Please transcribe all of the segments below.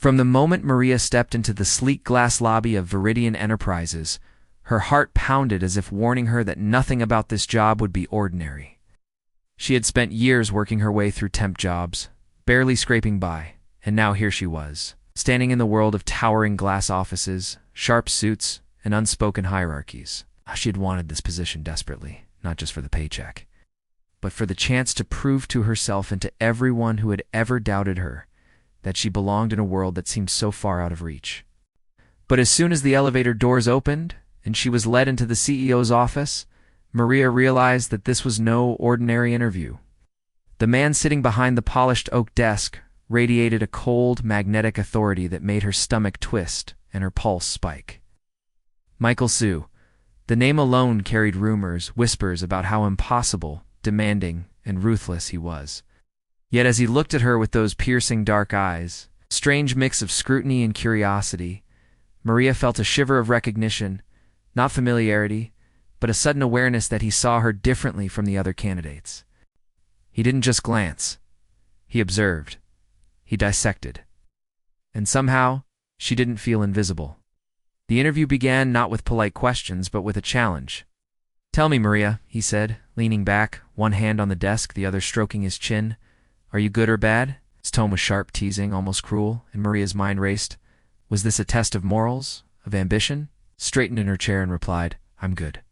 From the moment Maria stepped into the sleek glass lobby of Veridian Enterprises, her heart pounded as if warning her that nothing about this job would be ordinary. She had spent years working her way through temp jobs, barely scraping by, and now here she was, standing in the world of towering glass offices, sharp suits, and unspoken hierarchies. She had wanted this position desperately, not just for the paycheck, but for the chance to prove to herself and to everyone who had ever doubted her that she belonged in a world that seemed so far out of reach. But as soon as the elevator doors opened and she was led into the CEO's office, Maria realized that this was no ordinary interview. The man sitting behind the polished oak desk radiated a cold, magnetic authority that made her stomach twist and her pulse spike. Michael Seo. The name alone carried rumors, whispers about how impossible, demanding, and ruthless he was. Yet as he looked at her with those piercing dark eyes, strange mix of scrutiny and curiosity, Maria felt a shiver of recognition, not familiarity, but a sudden awareness that he saw her differently from the other candidates. He didn't just glance. He observed. He dissected. And somehow, she didn't feel invisible. The interview began not with polite questions, but with a challenge. "Tell me, Maria," he said, leaning back, one hand on the desk, the other stroking his chin. "Are you good or bad?" His tone was sharp, teasing, almost cruel, and Maria's mind raced. Was this a test of morals, of ambition? Straightened in her chair and replied, "I'm good."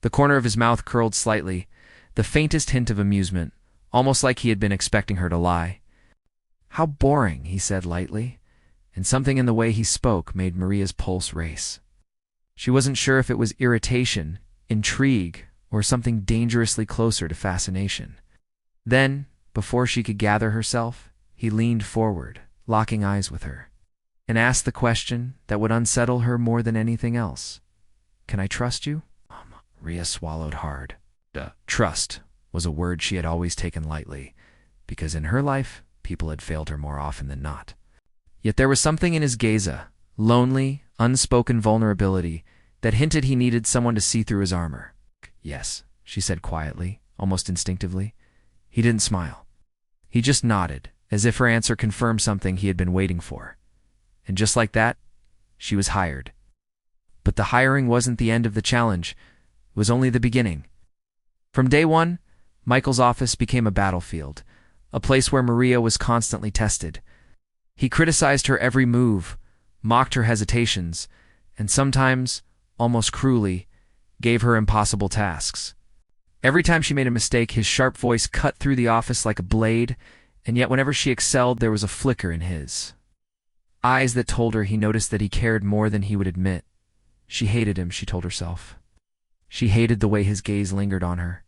The corner of his mouth curled slightly, the faintest hint of amusement, almost like he had been expecting her to lie. "How boring," he said lightly, and something in the way he spoke made Maria's pulse race. She wasn't sure if it was irritation, intrigue, or something dangerously closer to fascination. Then, before she could gather herself, he leaned forward, locking eyes with her, and asked the question that would unsettle her more than anything else. "Can I trust you?" Maria swallowed hard. Trust was a word she had always taken lightly, because in her life, people had failed her more often than not. Yet there was something in his gaze, a lonely, unspoken vulnerability, that hinted he needed someone to see through his armor. "Yes," she said quietly, almost instinctively. He didn't smile. He just nodded, as if her answer confirmed something he had been waiting for. And just like that, she was hired. But the hiring wasn't the end of the challenge. It was only the beginning. From day one, Michael's office became a battlefield, a place where Maria was constantly tested. He criticized her every move, mocked her hesitations, and sometimes, almost cruelly, gave her impossible tasks. Every time she made a mistake, his sharp voice cut through the office like a blade, and yet whenever she excelled, there was a flicker in his eyes that told her he noticed that he cared more than he would admit. She hated him, she told herself. She hated the way his gaze lingered on her,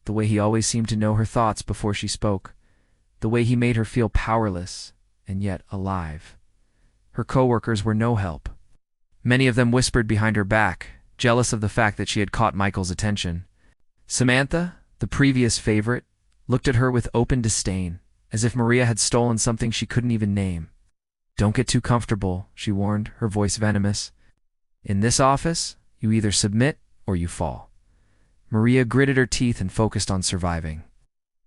the way he always seemed to know her thoughts before she spoke, the way he made her feel powerless and yet alive. Her coworkers were no help. Many of them whispered behind her back, jealous of the fact that she had caught Michael's attention. Samantha, the previous favorite, looked at her with open disdain, as if Maria had stolen something she couldn't even name. "Don't get too comfortable," she warned, her voice venomous. "In this office, you either submit or you fall." Maria gritted her teeth and focused on surviving.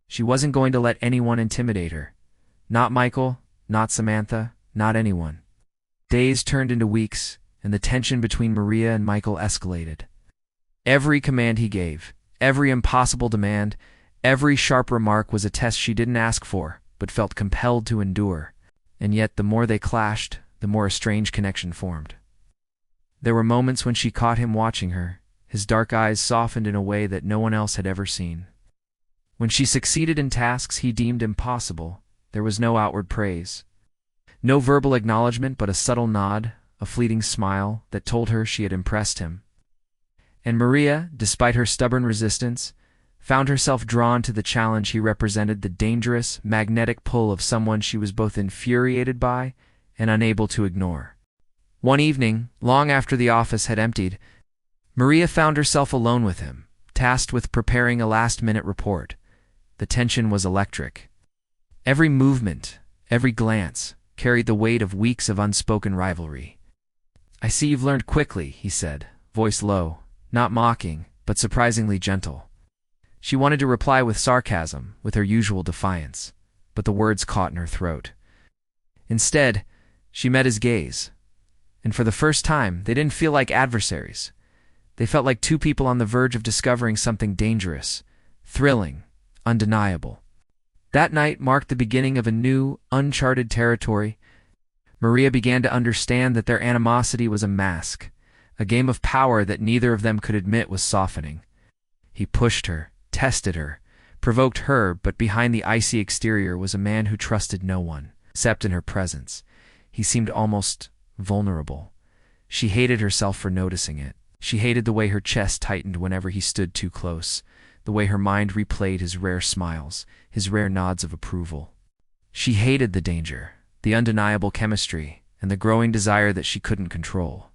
She wasn't going to let anyone intimidate her. Not Michael, not Samantha, not anyone. Days turned into weeks, and the tension between Maria and Michael escalated. Every command he gave, every impossible demand, every sharp remark was a test she didn't ask for, but felt compelled to endure. And yet the more they clashed, the more a strange connection formed. There were moments when she caught him watching her, his dark eyes softened in a way that no one else had ever seen. When she succeeded in tasks he deemed impossible, there was no outward praise. No verbal acknowledgement, but a subtle nod, a fleeting smile that told her she had impressed him. And Maria, despite her stubborn resistance, found herself drawn to the challenge he represented, the dangerous, magnetic pull of someone she was both infuriated by and unable to ignore. One evening, long after the office had emptied, Maria found herself alone with him, tasked with preparing a last-minute report. The tension was electric. Every movement, every glance, carried the weight of weeks of unspoken rivalry. "I see you've learned quickly," he said, voice low, not mocking, but surprisingly gentle. She wanted to reply with sarcasm, with her usual defiance, but the words caught in her throat. Instead, She met his gaze, and for the first time, they didn't feel like adversaries. They felt like two people on the verge of discovering something dangerous, thrilling, undeniable. That night marked the beginning of a new, uncharted territory. Maria began to understand that their animosity was a mask, a game of power that neither of them could admit was softening. He pushed her, tested her, provoked her, but behind the icy exterior was a man who trusted no one, except in her presence. He seemed almost vulnerable. She hated herself for noticing it. She hated the way her chest tightened whenever he stood too close, the way her mind replayed his rare smiles, his rare nods of approval. She hated the danger, the undeniable chemistry, and the growing desire that she couldn't control.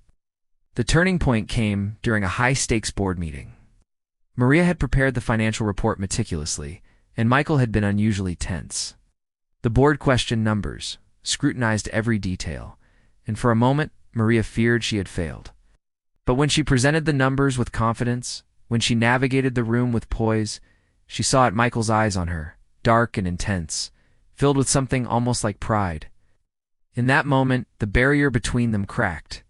The turning point came during a high-stakes board meeting. Maria had prepared the financial report meticulously, and Michael had been unusually tense. The board questioned numbers, scrutinized every detail, and for a moment, Maria feared she had failed. But when she presented the numbers with confidence, when she navigated the room with poise, she saw at Michael's eyes on her, dark and intense, filled with something almost like pride. In that moment, the barrier between them cracked.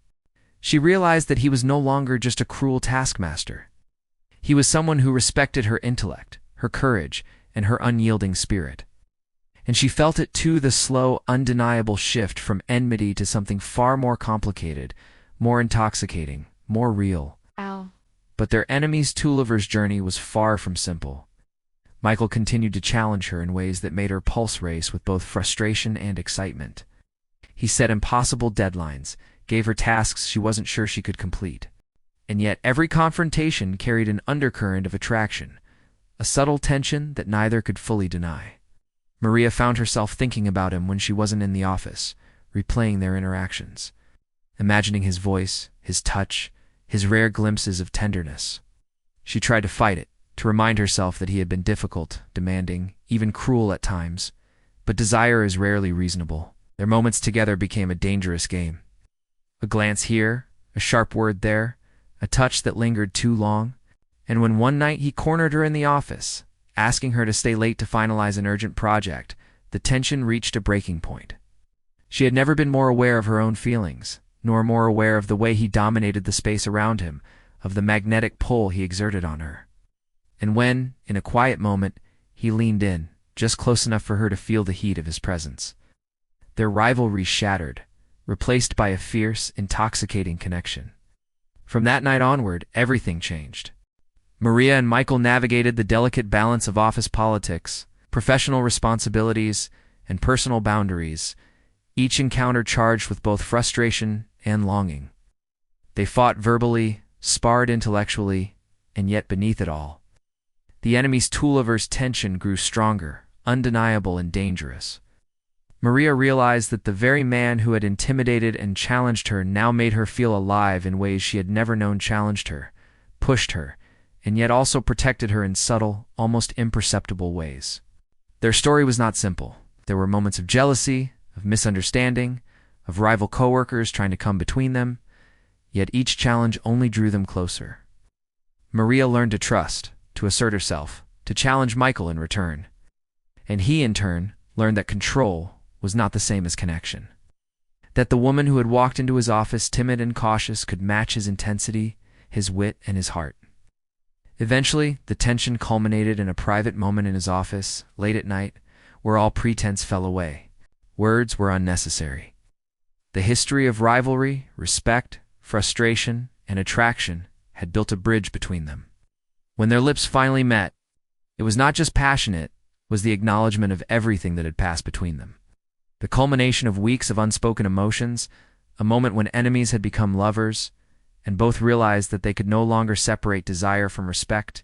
She realized that he was no longer just a cruel taskmaster. He was someone who respected her intellect, her courage, and her unyielding spirit. And she felt it too, the slow, undeniable shift from enmity to something far more complicated, more intoxicating, more real. Ow. But their enemy's Tulliver's journey was far from simple. Michael continued to challenge her in ways that made her pulse race with both frustration and excitement. He set impossible deadlines, gave her tasks she wasn't sure she could complete. And yet every confrontation carried an undercurrent of attraction, a subtle tension that neither could fully deny. Maria found herself thinking about him when she wasn't in the office, replaying their interactions, imagining his voice, his touch, his rare glimpses of tenderness. She tried to fight it, to remind herself that he had been difficult, demanding, even cruel at times. But desire is rarely reasonable. Their moments together became a dangerous game. A glance here, a sharp word there, a touch that lingered too long. And when one night he cornered her in the office, asking her to stay late to finalize an urgent project, the tension reached a breaking point. She had never been more aware of her own feelings, nor more aware of the way he dominated the space around him, of the magnetic pull he exerted on her. And when, in a quiet moment, he leaned in, just close enough for her to feel the heat of his presence, their rivalry shattered, replaced by a fierce, intoxicating connection. From that night onward, everything changed. Maria and Michael navigated the delicate balance of office politics, professional responsibilities, and personal boundaries, each encounter charged with both frustration and longing. They fought verbally, sparred intellectually, and yet beneath it all, the enemy's Tulliver's tension grew stronger, undeniable and dangerous. Maria realized that the very man who had intimidated and challenged her now made her feel alive in ways she had never known challenged her, pushed her, and yet also protected her in subtle, almost imperceptible ways. Their story was not simple. There were moments of jealousy, of misunderstanding, of rival coworkers trying to come between them, yet each challenge only drew them closer. Maria learned to trust, to assert herself, to challenge Michael in return. And he, in turn, learned that control was not the same as connection. That the woman who had walked into his office timid and cautious could match his intensity, his wit, and his heart. Eventually, the tension culminated in a private moment in his office, late at night, where all pretense fell away. Words were unnecessary. The history of rivalry, respect, frustration, and attraction had built a bridge between them. When their lips finally met, it was not just passionate, it was the acknowledgement of everything that had passed between them. The culmination of weeks of unspoken emotions, a moment when enemies had become lovers, and both realized that they could no longer separate desire from respect,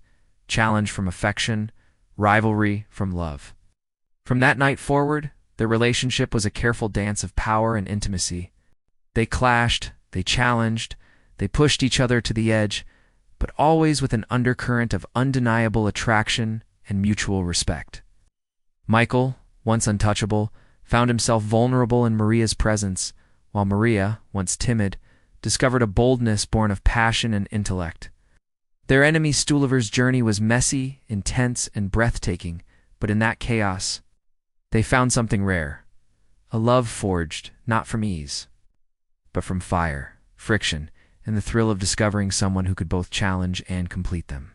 challenge from affection, rivalry from love. From that night forward, their relationship was a careful dance of power and intimacy. They clashed, they challenged, they pushed each other to the edge, but always with an undercurrent of undeniable attraction and mutual respect. Michael, once untouchable, found himself vulnerable in Maria's presence, while Maria, once timid, discovered a boldness born of passion and intellect. Their enemy Tulliver's journey was messy, intense, and breathtaking, but in that chaos, they found something rare, A love forged not from ease, but from fire, friction, and the thrill of discovering someone who could both challenge and complete them.